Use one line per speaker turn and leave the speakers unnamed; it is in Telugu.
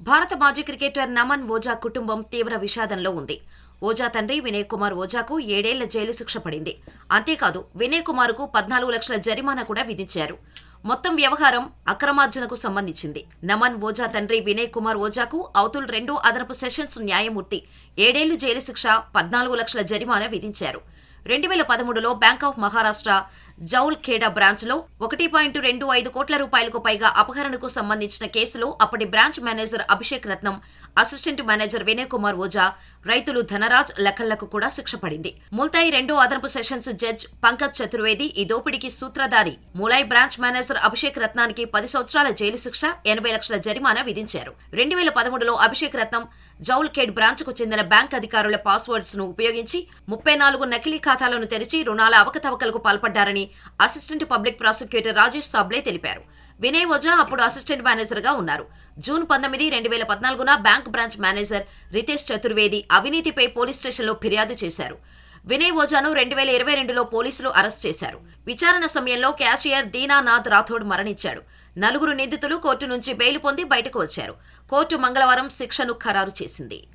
భారత మాజీ క్రికెటర్ నమన్ ఓజా కుటుంబం తీవ్ర విషాదంలో ఉంది. ఓజా తండ్రి వినయ్ కుమార్ ఓజాకు 7 ఏళ్ల జైలు శిక్ష పడింది. అంతేకాదు వినయ్ కుమార్కు 14 లక్షల జరిమానా కూడా విధించారు. మొత్తం వ్యవహారం అక్రమార్జనకు సంబంధించింది. నమన్ ఓజా తండ్రి వినయ్ కుమార్ ఓజాకు అవతుల్ 2 అదనపు సెషన్స్ న్యాయమూర్తి 7 ఏళ్లు జైలు శిక్ష, 14 లక్షల జరిమానా విధించారు. 2013లో బ్యాంక్ ఆఫ్ మహారాష్ట్ర జౌల్ ఖేడా బ్రాంచ్లో 1.25 కోట్ల రూపాయలకు పైగా అపహరణకు సంబంధించిన కేసులో అప్పటి branch manager Abhishek Ratnam, assistant manager Vinay Kumar Ojha, రైతులు ధనరాజ్ లఖన్లకు కూడా శిక్ష పడింది. ముల్తాయి 2 అదనపు సెషన్స్ జడ్జ్ పంకజ్ చతుర్వేది ఈ దోపిడీకి సూత్రధారి. ములాయ్ బ్రాంచ్ మేనేజర్ అభిషేక్ రత్నానికి 10 సంవత్సరాల జైలు శిక్ష, 80 లక్షల జరిమానా విధించారు. 2013లో అభిషేక్ రత్నం జౌల్ ఖేడ్ బ్రాంచ్కు చెందిన బ్యాంక్ అధికారుల పాస్వర్డ్స్ ను ఉపయోగించి 34 నకిలీ ఖాతాలను తెరిచి రుణాల అవకతవకలకు పాల్పడ్డారని assistant public prosecutor Rajesh Sable తెలిపారు. వినయ్ ఓజా అప్పుడు అసిస్టెంట్ మేనేజర్ గా ఉన్నారు. జూన్ 19, 2014న bank branch manager Ritesh Chaturvedi అవినీతిపై పోలీస్ స్టేషన్లో ఫిర్యాదు చేశారు. వినయ్ ఓజాను 2022లో పోలీసులు అరెస్ట్ చేశారు. విచారణ సమయంలో క్యాషియర్ దీనానాథ్ రాథోడ్ మరణించాడు. 4 నిందితులు కోర్టు నుంచి బెయిల్ పొంది బయటకు వచ్చారు. కోర్టు మంగళవారం శిక్షను ఖరారు చేసింది.